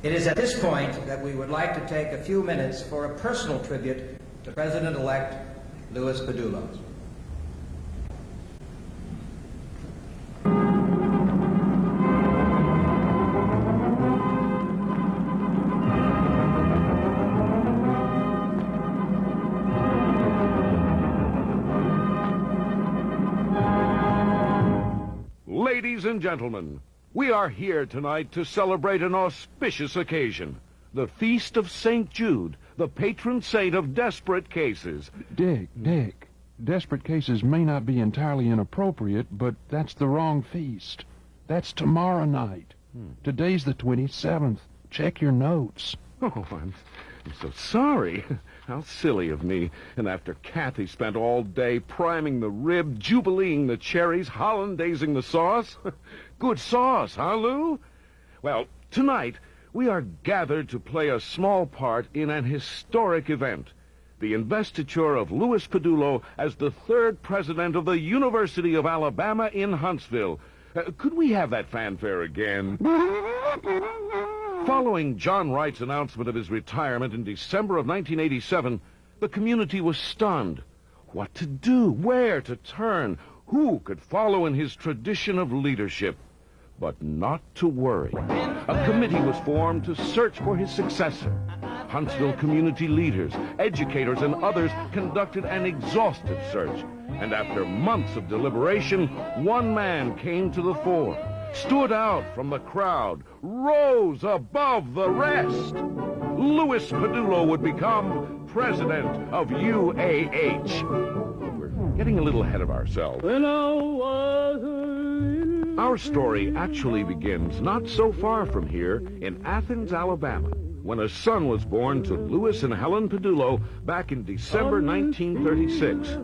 It is at this point that we would like to take a few minutes for a personal tribute to President-elect Louis Padulo. Ladies and gentlemen, we are here tonight to celebrate an auspicious occasion, the Feast of St. Jude, the patron saint of desperate cases. Dick, desperate cases may not be entirely inappropriate, but that's the wrong feast. That's tomorrow night. Today's the 27th. Check your notes. Oh, I'm so sorry. How silly of me. And after Kathy spent all day priming the rib, jubileeing the cherries, hollandaising the sauce. Good sauce, huh, Lou? Well, tonight, we are gathered to play a small part in an historic event, the investiture of Louis Padulo as the third president of the University of Alabama in Huntsville. Could we have that fanfare again? Following John Wright's announcement of his retirement in December of 1987, the community was stunned. What to do? Where to turn? Who could follow in his tradition of leadership? But not to worry. A committee was formed to search for his successor. Huntsville community leaders, educators, and others conducted an exhaustive search. And after months of deliberation, one man came to the fore, stood out from the crowd, rose above the rest. Louis Padulo would become president of UAH. We're getting a little ahead of ourselves. Our story actually begins not so far from here in Athens, Alabama, when a son was born to Louis and Helen Padulo back in December 1936.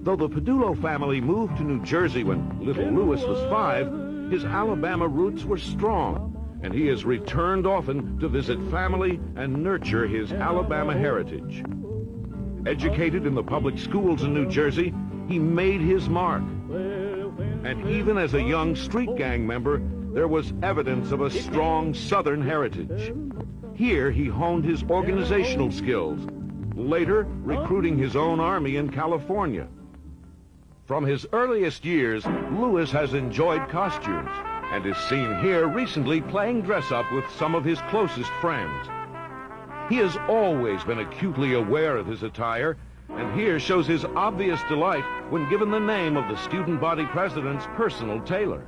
Though the Padulo family moved to New Jersey when little Louis was 5, his Alabama roots were strong, and he has returned often to visit family and nurture his Alabama heritage. Educated in the public schools in New Jersey, he made his mark. And even as a young street gang member, there was evidence of a strong Southern heritage. Here he honed his organizational skills, later recruiting his own army in California. From his earliest years, Louis has enjoyed costumes and is seen here recently playing dress-up with some of his closest friends. He has always been acutely aware of his attire, and here shows his obvious delight when given the name of the student body president's personal tailor.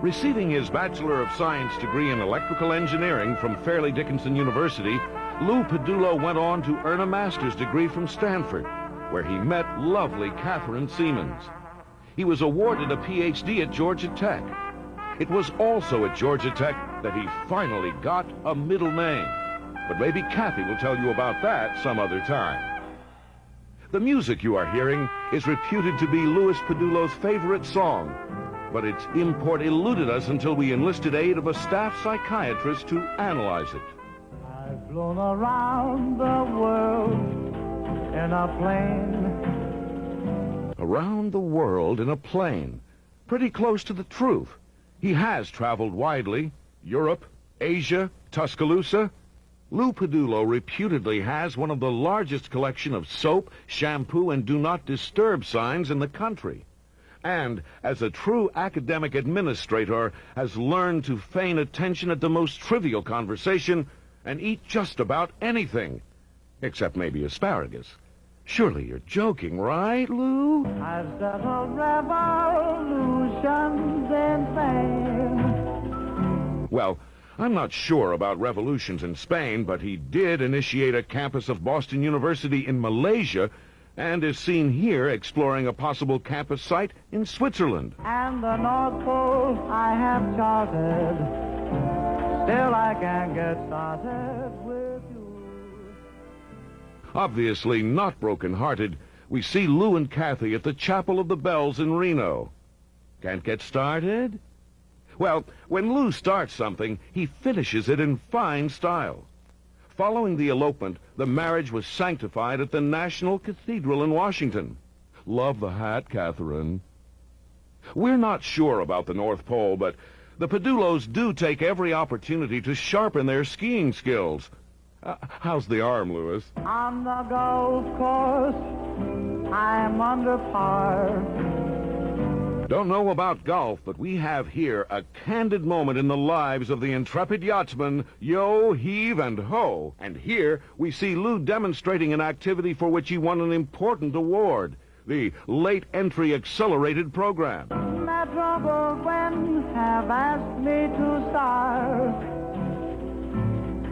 Receiving his Bachelor of Science degree in electrical engineering from Fairleigh Dickinson University, Lou Padulo went on to earn a master's degree from Stanford, where he met lovely Katharine Siemens. He was awarded a PhD at Georgia Tech. It was also at Georgia Tech that he finally got a middle name. But maybe Kathy will tell you about that some other time. The music you are hearing is reputed to be Louis Padulo's favorite song, but its import eluded us until we enlisted aid of a staff psychiatrist to analyze it. I've flown around the world in a plane. Around the world in a plane. Pretty close to the truth. He has traveled widely. Europe, Asia, Tuscaloosa. Lou Padulo reputedly has one of the largest collection of soap, shampoo, and do not disturb signs in the country. And, as a true academic administrator, has learned to feign attention at the most trivial conversation and eat just about anything, except maybe asparagus. Surely you're joking, right, Lou? I've settled revolutions in Spain. Well, I'm not sure about revolutions in Spain, but he did initiate a campus of Boston University in Malaysia and is seen here exploring a possible campus site in Switzerland. And the North Pole I have charted. Still I can't get started with you. Obviously not broken-hearted, we see Lou and Kathy at the Chapel of the Bells in Reno. Can't get started? Well, when Lou starts something, he finishes it in fine style. Following the elopement, the marriage was sanctified at the National Cathedral in Washington. Love the hat, Katharine. We're not sure about the North Pole, but The Padulos do take every opportunity to sharpen their skiing skills. How's the arm, Louis? On the golf course, I'm under par. Don't know about golf, but we have here a candid moment in the lives of the intrepid yachtsmen Yo, Heave, and Ho. And here we see Lou demonstrating an activity for which he won an important award, the Late Entry Accelerated Program. Metro Goldwyn have asked me to star.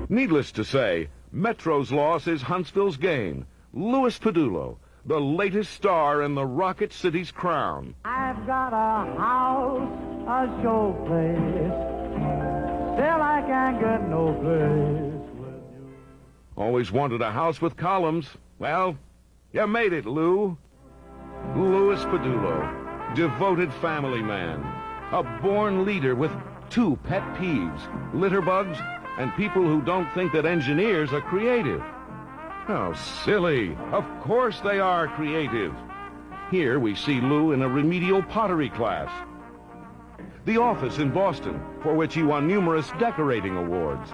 Needless to say, Metro's loss is Huntsville's gain. Louis Padulo, the latest star in the Rocket City's crown. I've got a house, a show place. Still I can't get no place with you. Always wanted a house with columns. Well, you made it, Lou. Louis Padulo, devoted family man, a born leader with two pet peeves, litterbugs and people who don't think that engineers are creative. How silly. Of course they are creative. Here we see Lou in a remedial pottery class. The Office in Boston, for which he won numerous decorating awards.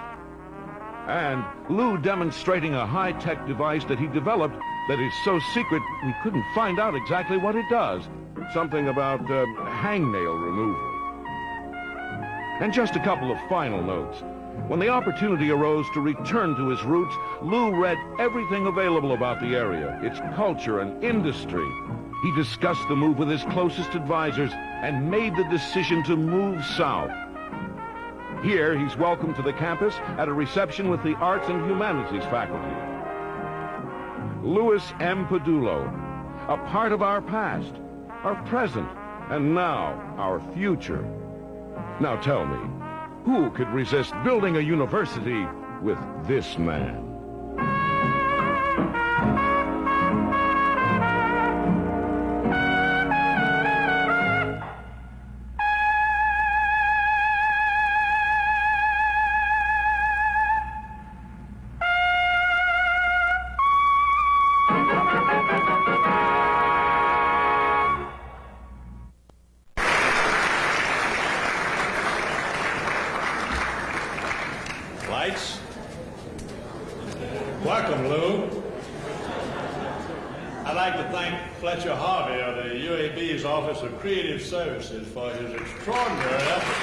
And Lou demonstrating a high-tech device that he developed that is so secret we couldn't find out exactly what it does. Something about hangnail removal. And just a couple of final notes. When the opportunity arose to return to his roots, Lou read everything available about the area, its culture and industry. He discussed the move with his closest advisors and made the decision to move south. Here, he's welcomed to the campus at a reception with the Arts and Humanities faculty. Louis M. Padulo, a part of our past, our present, and now our future. Now tell me, who could resist building a university with this man? Lights. Welcome, Lou. I'd like to thank Fletcher Harvey of the UAB's Office of Creative Services for his extraordinary effort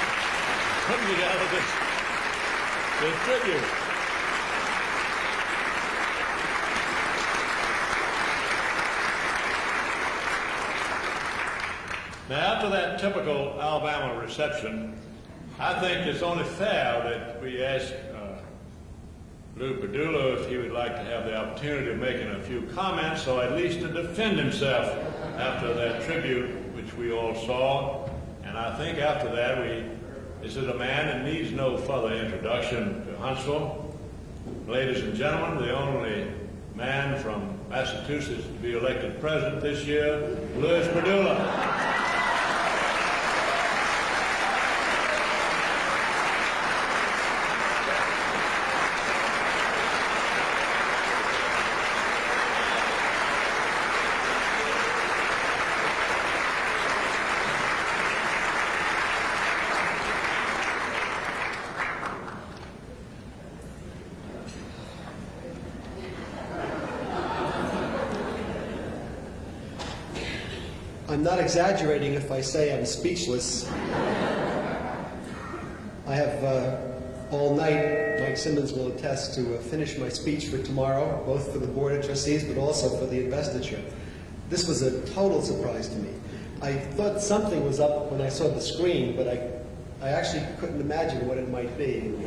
putting together this tribute. Now, after that typical Alabama reception, I think it's only fair that we ask Lou Padulo if he would like to have the opportunity of making a few comments, or at least to defend himself after that tribute which we all saw. And I think after that, this is a man that needs no further introduction to Huntsville. Ladies and gentlemen, the only man from Massachusetts to be elected president this year, Louis Padulo. I'm not exaggerating if I say I'm speechless. I have all night, Mike Simmons will attest, to finish my speech for tomorrow, both for the Board of Trustees but also for the investiture. This was a total surprise to me. I thought something was up when I saw the screen, but I actually couldn't imagine what it might be. And,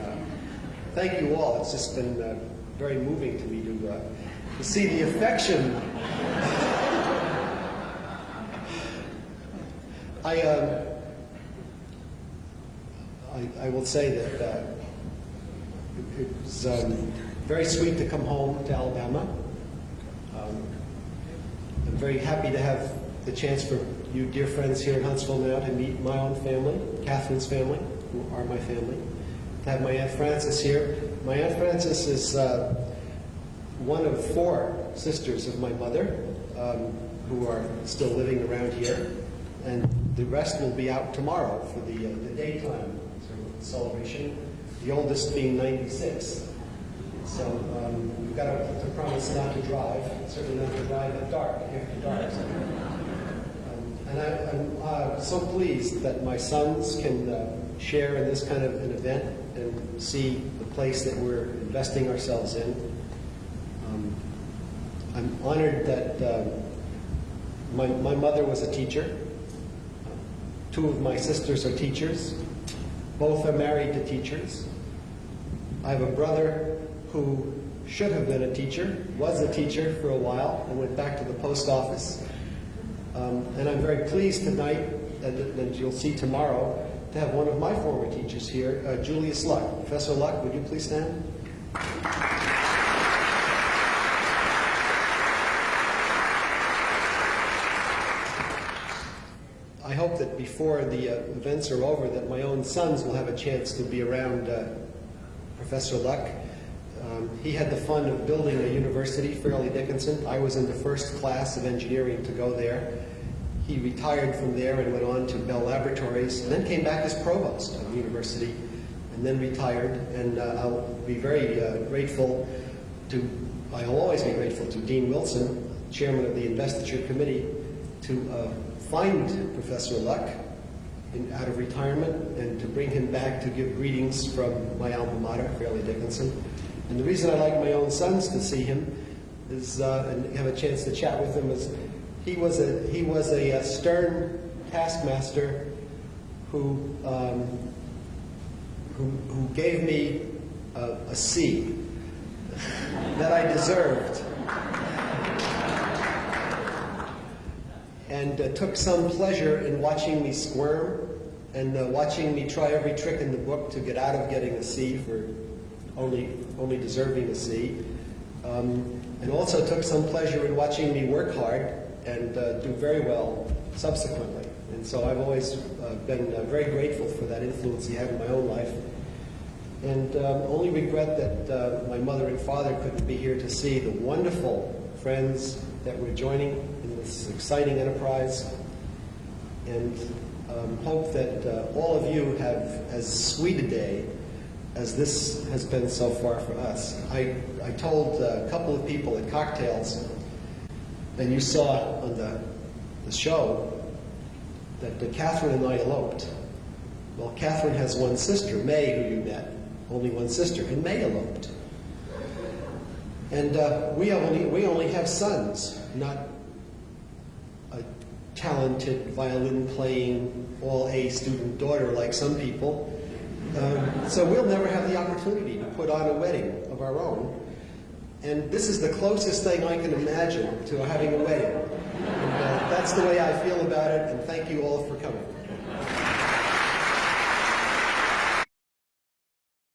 thank you all. It's just been very moving to me to see the affection. I will say that it was very sweet to come home to Alabama. I'm very happy to have the chance for you dear friends here in Huntsville now to meet my own family, Katharine's family, who are my family, to have my Aunt Frances here. My Aunt Frances is one of 4 sisters of my mother who are still living around here, and the rest will be out tomorrow for the daytime celebration, the oldest being 96. So we've got to promise not to drive, certainly not to drive at dark, after dark. And I'm so pleased that my sons can share in this kind of an event and see the place that we're investing ourselves in. I'm honored that my mother was a teacher. Two of my sisters are teachers. Both are married to teachers. I have a brother who should have been a teacher, was a teacher for a while, and went back to the post office. And I'm very pleased tonight, and you'll see tomorrow, to have one of my former teachers here, Julius Luck. Professor Luck, would you please stand? I hope that before the events are over that my own sons will have a chance to be around Professor Luck. He had the fun of building a university, Fairleigh Dickinson. I was in the first class of engineering to go there. He retired from there and went on to Bell Laboratories, and then came back as provost of the university, and then retired. And I'll be very grateful to, I'll always be grateful to Dean Wilson, chairman of the investiture committee, to find Professor Luck out of retirement and to bring him back to give greetings from my alma mater, Fairleigh Dickinson. And the reason I like my own sons to see him is, and have a chance to chat with him, is he was a stern taskmaster who gave me a C that I deserved, and took some pleasure in watching me squirm and watching me try every trick in the book to get out of getting a C for only deserving a C, and also took some pleasure in watching me work hard and do very well subsequently. And so I've always been very grateful for that influence he had in my own life. And only regret that my mother and father couldn't be here to see the wonderful friends that we're joining in this exciting enterprise. And hope that all of you have as sweet a day as this has been so far for us. I told a couple of people at cocktails, and you saw on the show, that Katharine and I eloped. Well, Katharine has one sister, May, who you met, only one sister, and May eloped. And we only have sons, not a talented violin-playing, all-A student daughter like some people. So we'll never have the opportunity to put on a wedding of our own. And this is the closest thing I can imagine to having a wedding. And that's the way I feel about it, and thank you all for coming.